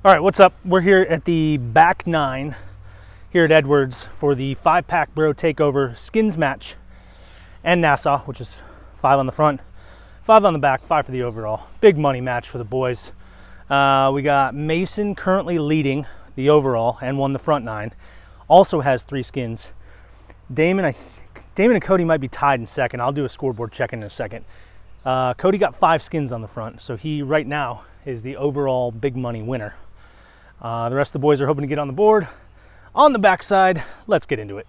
All right, what's up? We're here at the back 9 here at Edwards for the 5-pack bro takeover skins match and Nassau, which is 5 on the front, 5 on the back, 5 for the overall. Big money match for the boys. We got Mason currently leading the overall and won the front 9. Also has 3 skins. Daman and Cody might be tied in second. I'll do a scoreboard check in a second. Cody got 5 skins on the front, so he right now is the overall big money winner. The rest of the boys are hoping to get on the board. On the backside, let's get into it.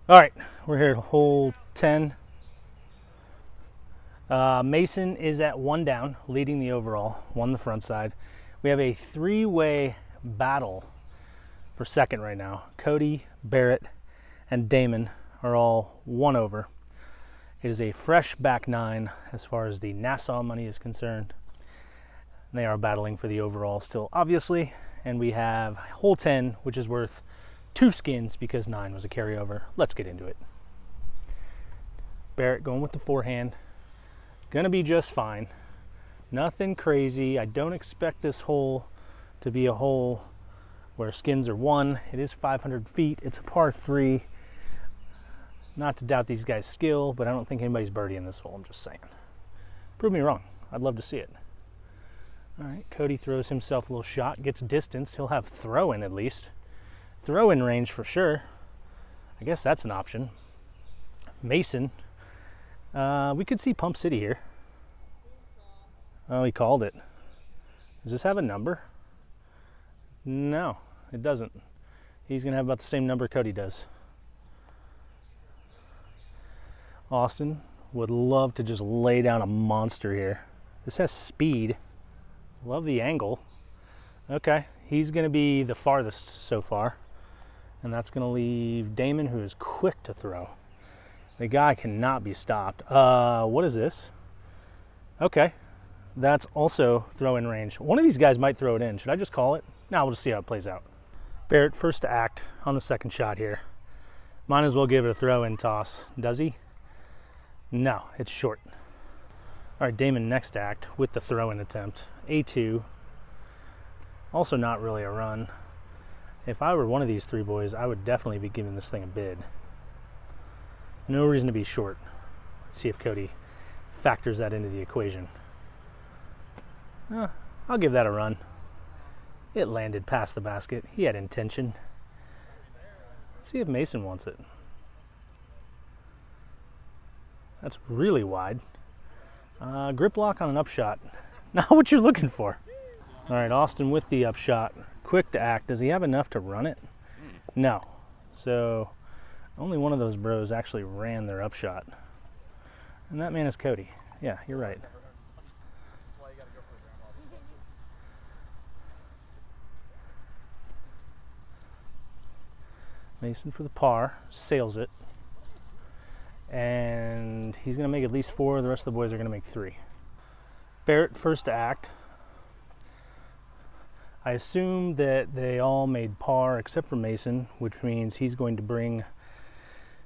All right, we're here at hole 10. Mason is at 1 down, leading the overall, won the front side. We have a 3-way battle for second right now. Cody, Barrett, and Daman are all 1 over. It is a fresh back 9 as far as the Nassau money is concerned. They are battling for the overall still, obviously. And we have hole 10, which is worth 2 skins because 9 was a carryover. Let's get into it. Barrett going with the forehand. Gonna be just fine. Nothing crazy. I don't expect this hole to be a hole where skins are 1. It is 500 feet. It's a par 3. Not to doubt these guys' skill, but I don't think anybody's birdieing this hole. I'm just saying. Prove me wrong. I'd love to see it. All right, Cody throws himself a little shot, gets distance. He'll have throw-in at least. Throw-in range for sure. I guess that's an option. Mason. We could see Pump City here. Oh, he called it. Does this have a number? No, it doesn't. He's going to have about the same number Cody does. Austin would love to just lay down a monster here. This has speed. Love the angle. Okay, he's going to be the farthest so far. And that's going to leave Daman, who is quick to throw. The guy cannot be stopped. What is this? Okay, that's also throw-in range. One of these guys might throw it in. Should I just call it? No, we'll just see how it plays out. Barrett first to act on the second shot here. Might as well give it a throw-in toss. Does he? No, it's short. All right, Daman next to act with the throw-in attempt. A2. Also not really a run. If I were one of these 3 boys, I would definitely be giving this thing a bid. No reason to be short. Let's see if Cody factors that into the equation. I'll give that a run. It landed past the basket. He had intention. Let's see if Mason wants it. That's really wide. Grip lock on an upshot. Not what you're looking for. All right, Austin with the upshot. Quick to act. Does he have enough to run it? No. So only one of those bros actually ran their upshot. And that man is Cody. Yeah, you're right. Mason for the par. Sails it. And he's going to make at least 4. The rest of the boys are going to make 3. Barrett first to act. I assume that they all made par except for Mason, which means he's going to bring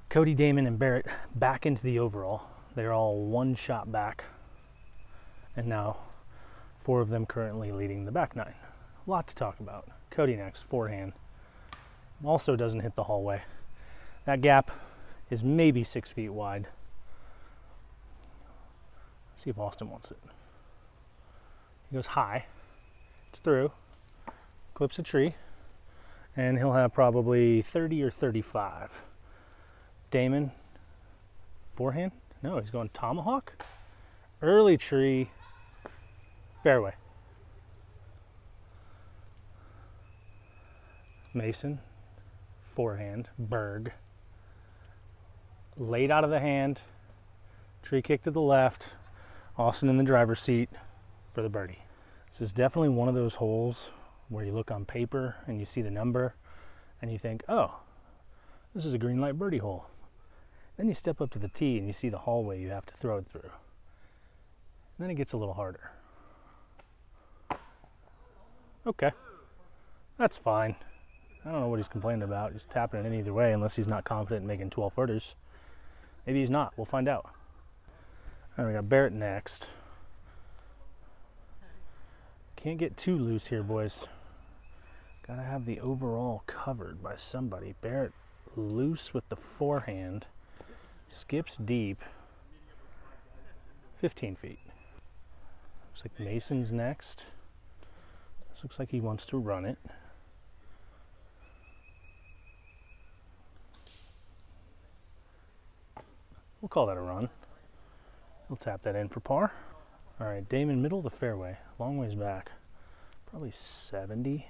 Cody, Daman, and Barrett back into the overall. They're all 1 shot back. And now 4 of them currently leading the back 9. A lot to talk about. Cody next, forehand. Also doesn't hit the hallway. That gap is maybe 6 feet wide. Let's see if Austin wants it. He goes high. It's through. Clips a tree. And he'll have probably 30 or 35. Daman. Forehand? No, he's going tomahawk. Early tree. Fairway. Mason. Forehand. Berg. Laid out of the hand. Tree kick to the left. Austin in the driver's seat for the birdie. This is definitely one of those holes where you look on paper and you see the number and you think, oh, this is a green light birdie hole. Then you step up to the tee and you see the hallway you have to throw it through. And then it gets a little harder. Okay, that's fine. I don't know what he's complaining about. He's tapping it in either way unless he's not confident in making 12 footers. Maybe he's not. We'll find out. All right, we got Barrett next. Can't get too loose here, boys. Gotta have the overall covered by somebody. Barrett loose with the forehand. Skips deep. 15 feet. Looks like Mason's next. This looks like he wants to run it. We'll call that a run. We'll tap that in for par. All right, Daman, middle of the fairway, long ways back. Probably 70.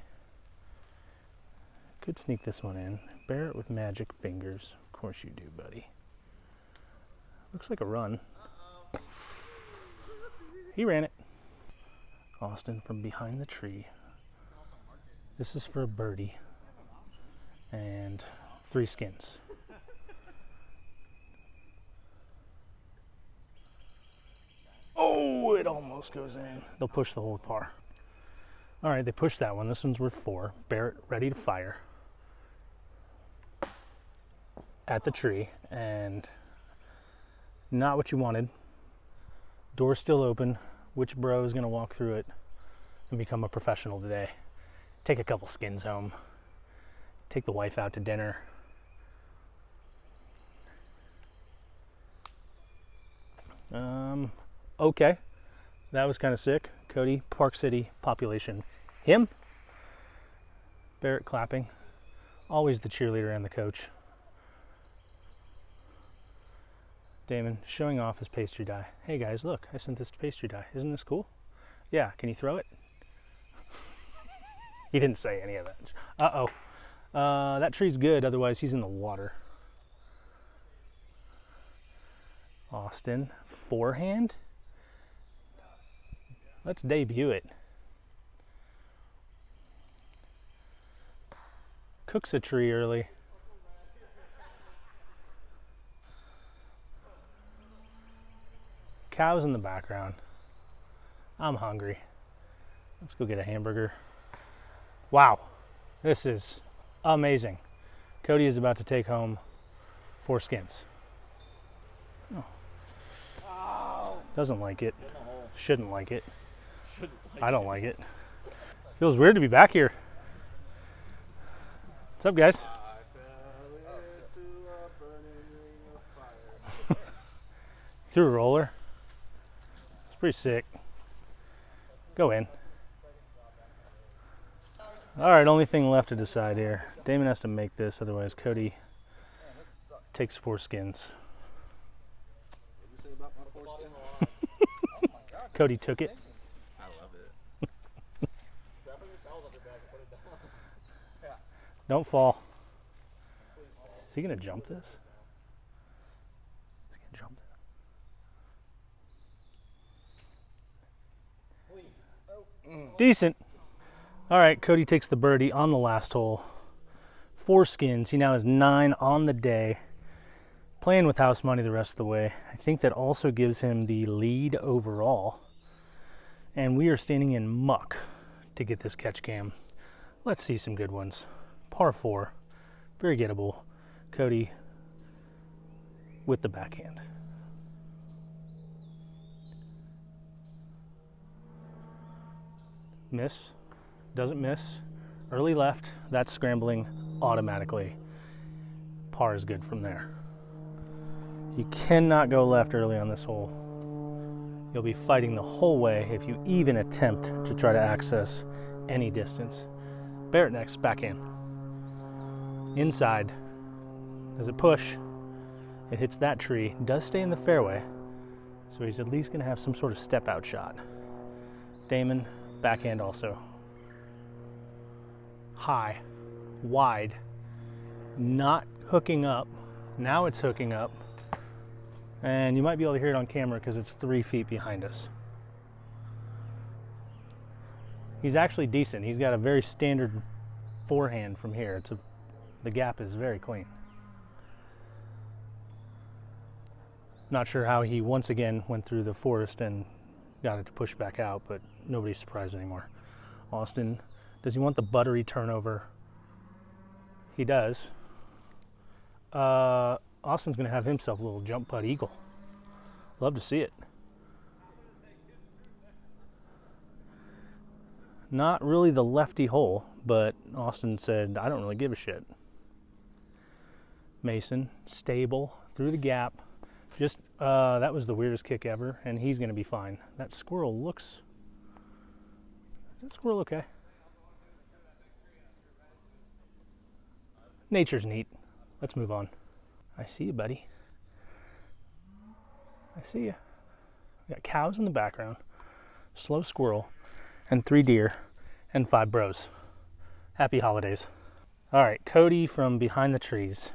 Could sneak this one in. Barrett with magic fingers. Of course you do, buddy. Looks like a run. He ran it. Austin from behind the tree. This is for a birdie. And 3 skins. Oh, it almost goes in. They'll push the whole par. All right, they pushed that one. This one's worth 4. Barrett ready to fire. At the tree, and not what you wanted. Door's still open. Which bro is gonna walk through it and become a professional today? Take a couple skins home. Take the wife out to dinner. Okay, that was kind of sick. Cody, Park City, population. Him? Barrett clapping. Always the cheerleader and the coach. Daman showing off his pastry die. Hey guys, look, I sent this to pastry die. Isn't this cool? Yeah, can you throw it? He didn't say any of that. Uh-oh. That tree's good, otherwise he's in the water. Austin, forehand. Let's debut it. Cooks a tree early. Cows in the background. I'm hungry. Let's go get a hamburger. Wow, this is amazing. Cody is about to take home 4 skins. Oh. Doesn't like it. Shouldn't like it. I don't like it. Feels weird to be back here. What's up, guys? Threw a roller. It's pretty sick. Go in. All right, only thing left to decide here. Daman has to make this, otherwise Cody takes 4 skins. Cody took it. I love it. Don't fall. Is he gonna jump this? Is he gonna jump it? Decent. All right, Cody takes the birdie on the last hole. 4 skins. He now has 9 on the day. Playing with house money the rest of the way. I think that also gives him the lead overall. And we are standing in muck to get this catch cam. Let's see some good ones. Par 4. Very gettable. Cody with the backhand. Miss. Doesn't miss. Early left. That's scrambling automatically. Par is good from there. You cannot go left early on this hole. You'll be fighting the whole way if you even attempt to try to access any distance. Barrett next, backhand. Inside. Does it push? It hits that tree. Does stay in the fairway. So he's at least going to have some sort of step out shot. Daman, backhand also. High. Wide. Not hooking up. Now it's hooking up. And you might be able to hear it on camera because it's 3 feet behind us. He's actually decent. He's got a very standard forehand from here. The gap is very clean. Not sure how he once again went through the forest and got it to push back out, but nobody's surprised anymore. Austin, does he want the buttery turnover? He does. Austin's going to have himself a little jump putt eagle. Love to see it. Not really the lefty hole, but Austin said, I don't really give a shit. Mason, stable, through the gap. Just, that was the weirdest kick ever, and he's going to be fine. That squirrel looks... Is that squirrel okay? Nature's neat. Let's move on. I see you, buddy. I see you. We got cows in the background, slow squirrel, and 3 deer, and 5 bros. Happy holidays. All right, Cody from behind the trees.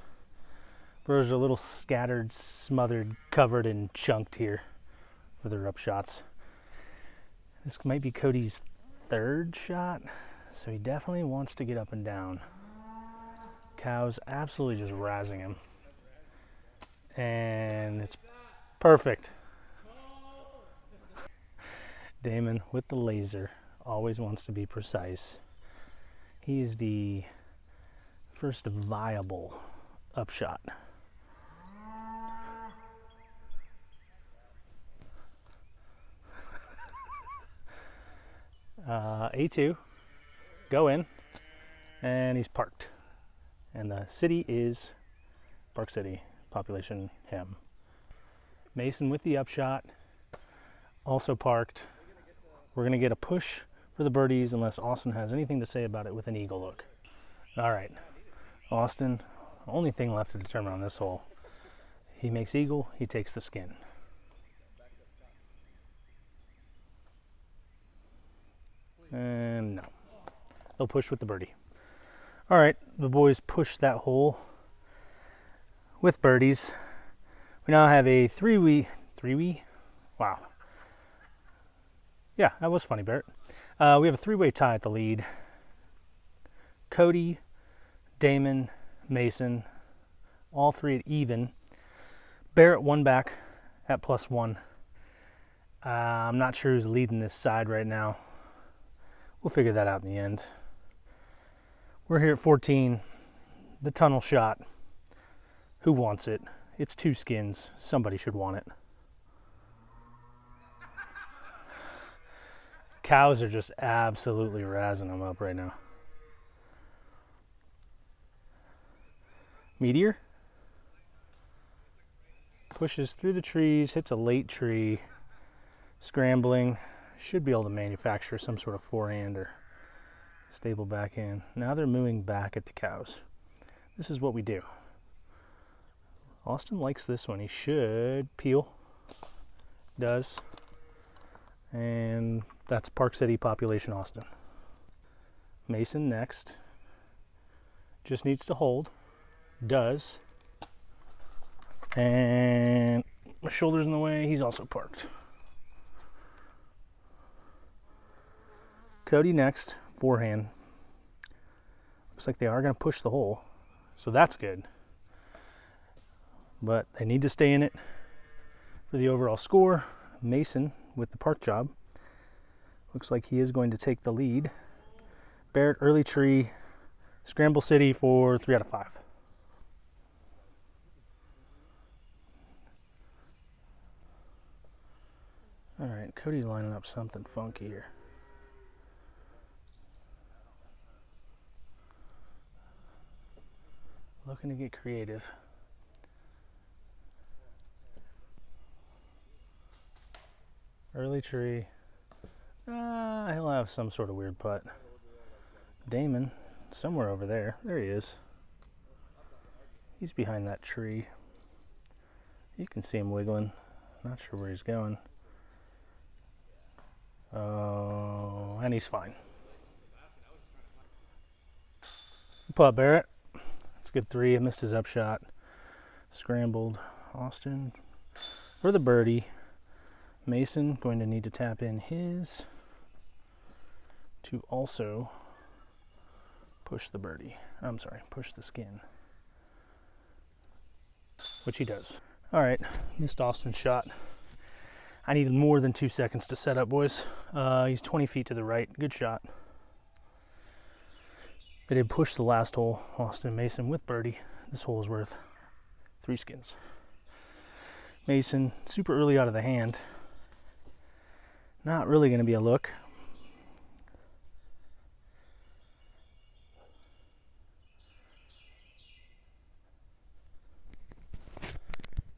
Bros are a little scattered, smothered, covered, and chunked here for their up shots. This might be Cody's 3rd shot, so he definitely wants to get up and down. Cows absolutely just razzing him. And it's perfect. Daman with the laser always wants to be precise. He is the first viable upshot. A2, go in, and he's parked. And the city is Park City, population him. Mason with the upshot, also parked. We're gonna get a push for the birdies unless Austin has anything to say about it with an eagle look. All right, Austin, only thing left to determine on this hole. He makes eagle, he takes the skin. And no, they'll push with the birdie. All right, the boys pushed that hole with birdies. We now have a three-way, wow. Yeah, that was funny, Barrett. We have a 3-way tie at the lead. Cody, Daman, Mason, all 3 at even. Barrett 1 back at +1. I'm not sure who's leading this side right now. We'll figure that out in the end. We're here at 14. The tunnel shot. Who wants it? It's 2 skins. Somebody should want it. Cows are just absolutely razzing them up right now. Meteor pushes through the trees, hits a late tree, scrambling. Should be able to manufacture some sort of forehand or stable backhand. Now they're moving back at the cows. This is what we do. Austin likes this one. He should peel. Does. And that's Park City, population Austin. Mason next. Just needs to hold. Does. And my shoulder's in the way. He's also parked. Cody next. Forehand. Looks like they are going to push the hole. So that's good. But they need to stay in it for the overall score. Mason with the park job. Looks like he is going to take the lead. Barrett, early tree, Scramble City for 3 out of 5. All right, Cody's lining up something funky here. Looking to get creative. Early tree. He'll have some sort of weird putt. Daman, somewhere over there. There he is. He's behind that tree. You can see him wiggling. Not sure where he's going. Oh, and he's fine. Putt, Barrett. It's a good 3. I missed his upshot. Scrambled. Austin for the birdie. Mason going to need to tap in his to also push the birdie. I'm sorry, push the skin. Which he does. All right, missed Austin's shot. I needed more than 2 seconds to set up, boys. He's 20 feet to the right. Good shot. They did push the last hole. Austin Mason with birdie. This hole is worth 3 skins. Mason, super early out of the hand. Not really going to be a look.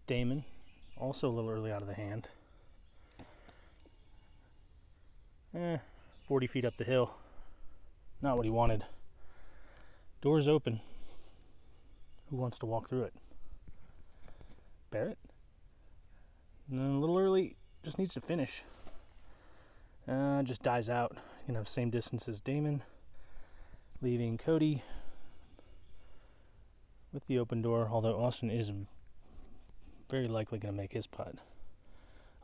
Daman, also a little early out of the hand. 40 feet up the hill. Not what he wanted. Door's open. Who wants to walk through it? Barrett? And a little early, just needs to finish. Just dies out. You know, same distance as Daman. Leaving Cody with the open door, although Austin is very likely going to make his putt.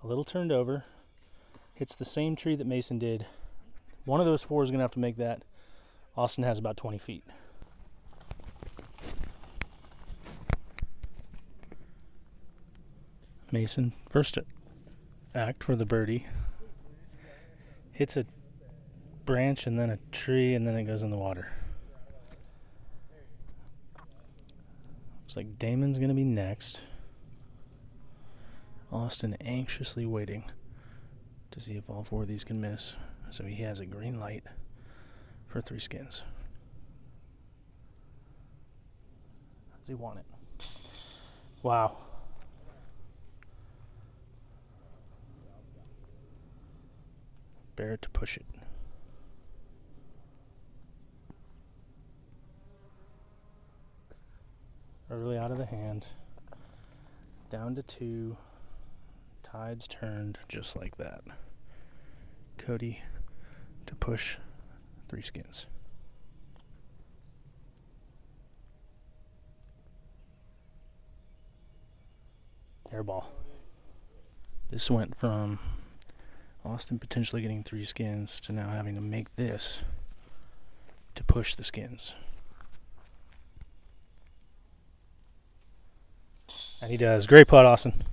A little turned over. Hits the same tree that Mason did. One of those four is going to have to make that. Austin has about 20 feet. Mason, first act for the birdie. Hits a branch and then a tree and then it goes in the water. Looks like Damon's going to be next. Austin anxiously waiting to see if all four of these can miss. So he has a green light for 3 skins. Does he want it? Wow. Barrett to push it. Early out of the hand. Down to 2. Tides turned just like that. Cody to push 3 skins. Airball. This went from Austin potentially getting 3 skins to now having to make this to push the skins. And he does. Great putt, Austin.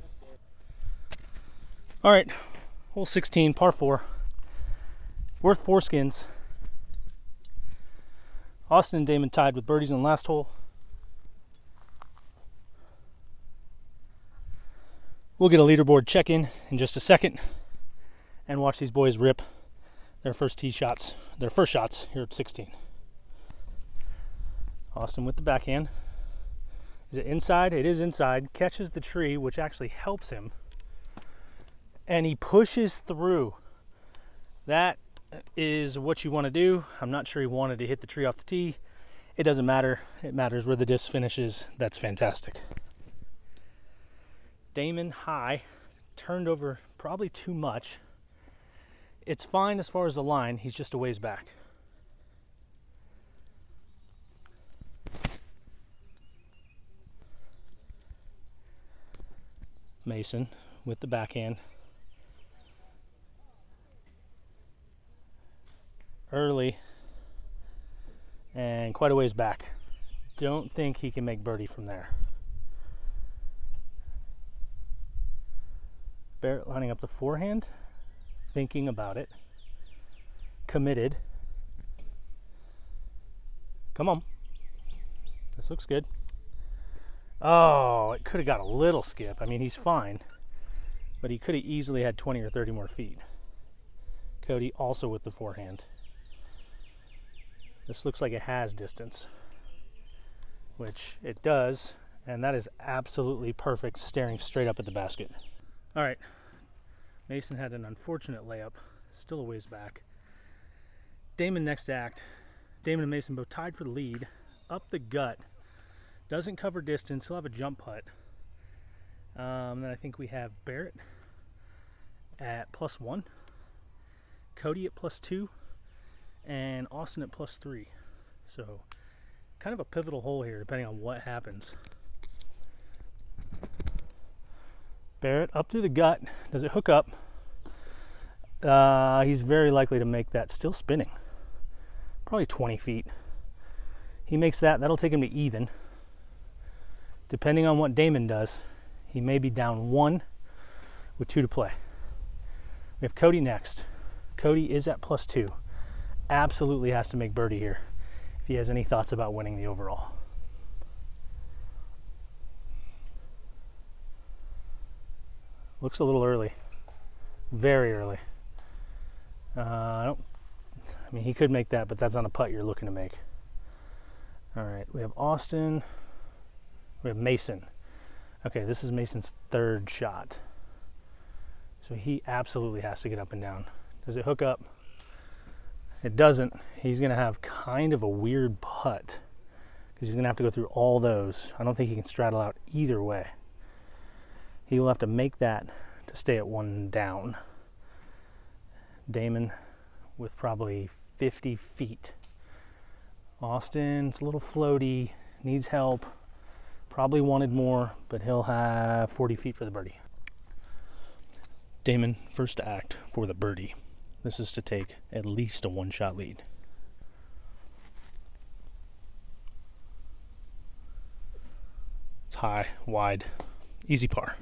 All right, hole 16, par 4. Worth 4 skins. Austin and Daman tied with birdies on the last hole. We'll get a leaderboard check-in just a second and watch these boys rip their first shots here at 16. Austin with the backhand. Is it inside? It is inside. Catches the tree, which actually helps him. And he pushes through. That is what you want to do. I'm not sure he wanted to hit the tree off the tee. It doesn't matter. It matters where the disc finishes. That's fantastic. Daman high, turned over probably too much. It's fine as far as the line. He's just a ways back. Mason with the backhand. Early and quite a ways back. Don't think he can make birdie from there. Barrett lining up the forehand, thinking about it, committed. Come on. This looks good. Oh, it could have got a little skip. I mean, he's fine, but he could have easily had 20 or 30 more feet. Cody also with the forehand. This looks like it has distance, which it does, and that is absolutely perfect, staring straight up at the basket. All right, Mason had an unfortunate layup, still a ways back. Daman next act. Daman and Mason both tied for the lead. Up the gut. Doesn't cover distance. He'll have a jump putt. Then I think we have Barrett at +1, Cody at +2, and Austin at +3. So kind of a pivotal hole here depending on what happens. Barrett up through the gut. Does it hook up? He's very likely to make that. Still spinning. Probably 20 feet. He makes that. That'll take him to even. Depending on what Daman does, he may be down 1 with 2 to play. We have Cody next. Cody is at +2. Absolutely has to make birdie here if he has any thoughts about winning the overall. Looks a little early. Very early. I mean, he could make that, but that's on a putt you're looking to make. All right, we have Austin. We have Mason. Okay, this is Mason's third shot. So he absolutely has to get up and down. Does it hook up? It doesn't. He's gonna have kind of a weird putt because he's gonna have to go through all those. I don't think he can straddle out either way. He will have to make that to stay at one down. Daman with probably 50 feet. Austin's a little floaty, needs help. Probably wanted more, but he'll have 40 feet for the birdie. Daman, first to act for the birdie. This is to take at least a one-shot lead. It's high, wide, easy par.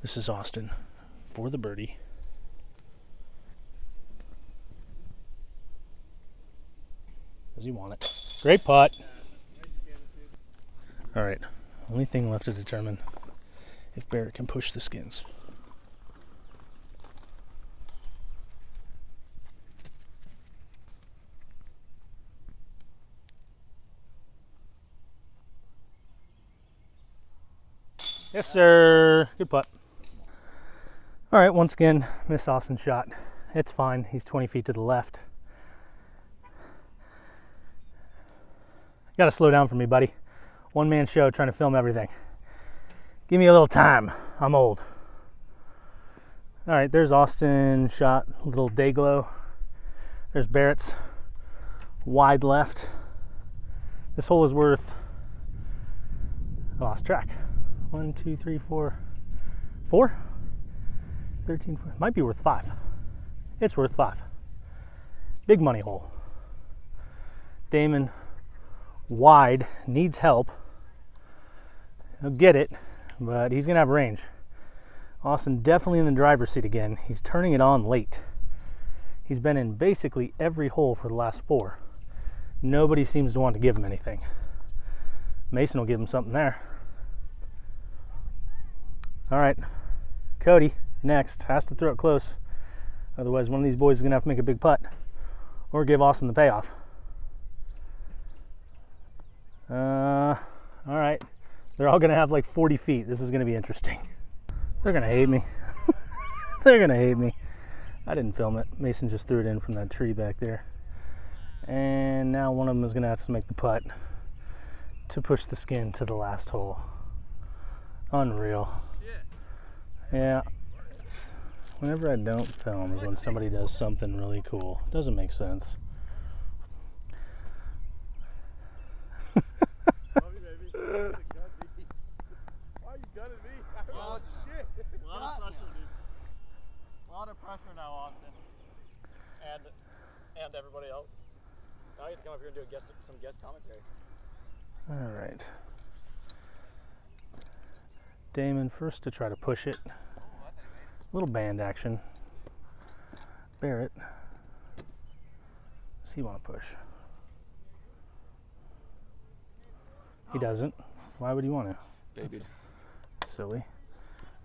This is Austin for the birdie. Does he want it? Great putt. All right, only thing left to determine if Barrett can push the skins. Yes, sir. Good putt. All right, once again, miss Austin's shot. It's fine. He's 20 feet to the left. Got to slow down for me, buddy. One-man show trying to film everything. Give me a little time. I'm old. All right, there's Austin's shot. Little day glow. There's Barrett's wide left. This hole is worth... I lost track. 1, 2, 3, 4, 4? 13, 4. Might be worth 5. It's worth 5. Big money hole. Daman, wide, needs help. He'll get it, but he's going to have range. Austin definitely in the driver's seat again. He's turning it on late. He's been in basically every hole for the last 4. Nobody seems to want to give him anything. Mason will give him something there. All right, Cody, next, has to throw it close. Otherwise, one of these boys is gonna have to make a big putt or give Austin the payoff. All right, they're all gonna have like 40 feet. This is gonna be interesting. They're gonna hate me. They're gonna hate me. I didn't film it. Mason just threw it in from that tree back there. And now one of them is gonna have to make the putt to push the skin to the last hole. Unreal. Yeah, whenever I don't film is when somebody does something really cool. It doesn't make sense. Love you, baby. Why you gutted me? Oh, shit. A lot of pressure, dude. A lot of pressure now, Austin. And everybody else. Now you have to come up here and do some guest commentary. All right. Daman first to try to push it. Little band action. Barrett. Does he want to push? He doesn't. Why would he want to? Baby. That's silly.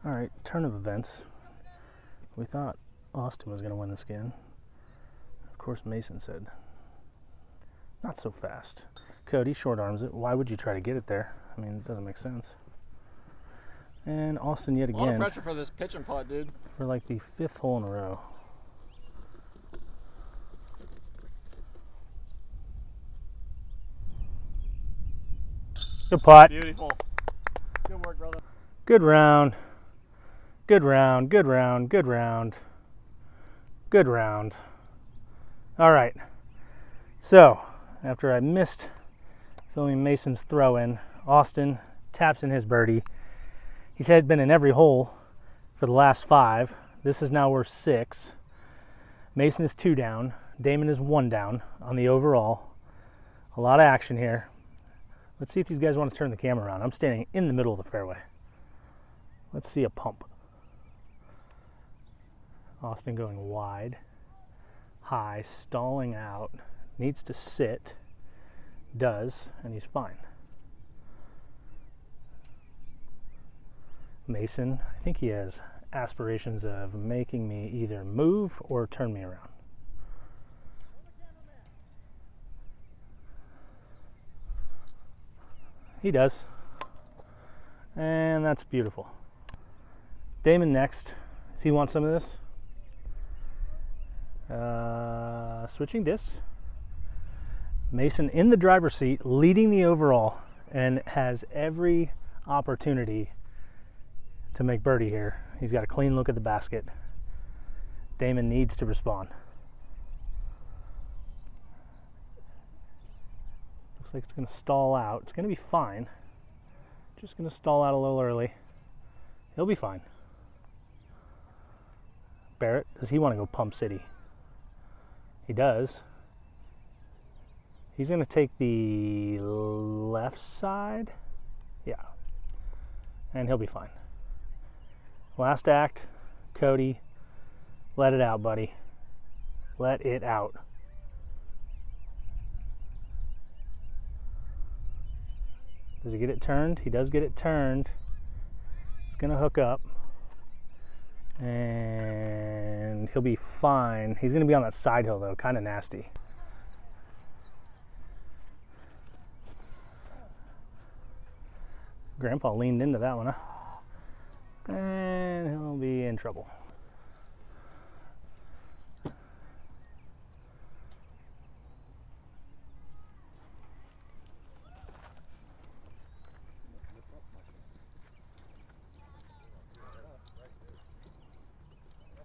All right, turn of events. We thought Austin was going to win the skin. Of course, Mason said, not so fast. Cody short arms it. Why would you try to get it there? I mean, it doesn't make sense. And Austin yet A lot of again pressure for this pitch and putt, dude. for like the 5th hole in a row. Good putt. Beautiful. Good work, brother. Good round. Good round. Good round. Good round. Good round. All right. So, after I missed filming Mason's throw in, Austin taps in his birdie. He's had been in every hole for the last 5. This is now worth 6. Mason is 2 down. Daman is 1 down on the overall. A lot of action here. Let's see if these guys want to turn the camera around. I'm standing in the middle of the fairway. Let's see a pump. Austin going wide, high, stalling out. Needs to sit. Does, and he's fine. Mason, I think he has aspirations of making me either move or turn me around. He does. And that's beautiful. Daman next. Does he want some of this? Switching discs. Mason in the driver's seat, leading the overall, and has every opportunity to make birdie here. He's got a clean look at the basket. Daman needs to respond. Looks like it's going to stall out. It's going to be fine. Just going to stall out a little early. He'll be fine. Barrett, does he want to go Pump City? He does. He's going to take the left side. Yeah. And he'll be fine. Last act, Cody. Let it out, buddy. Let it out. Does he get it turned? He does get it turned. It's going to hook up. And he'll be fine. He's going to be on that side hill, though. Kind of nasty. Grandpa leaned into that one, huh? And he'll be in trouble.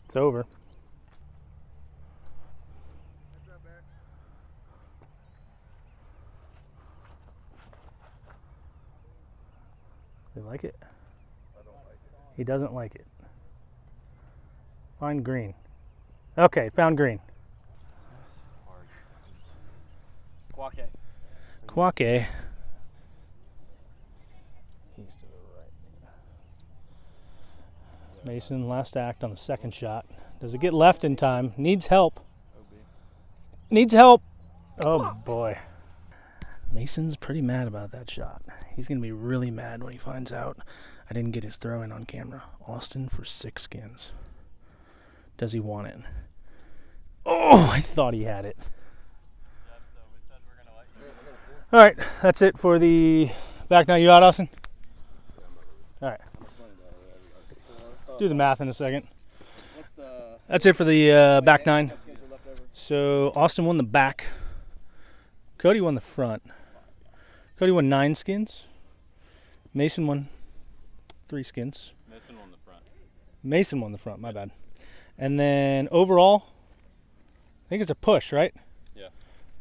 It's over. Do you like it? I don't like it. He doesn't like it. Find green. Okay, found green. Quake. Quake. He's to the right. Mason, last act on the second shot. Does it get left in time? Needs help. Needs help. Oh boy. Mason's pretty mad about that shot. He's going to be really mad when he finds out I didn't get his throw in on camera. Austin for 6 skins. Does he want it? Oh, I thought he had it. All right, that's it for the back nine. You out, Austin? All right. Do the math in a second. That's it for the back nine. So Austin won the back. Cody won the front. Cody won 9 skins. Mason won 3 skins. Mason won the front. Mason won the front, my bad. And then overall, I think it's a push, right? Yeah.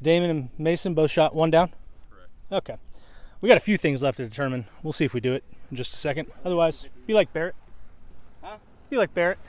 Daman and Mason both shot 1 down? Correct. Okay. We got a few things left to determine. We'll see if we do it in just a second. Otherwise, be like Barrett. Huh? Be like Barrett.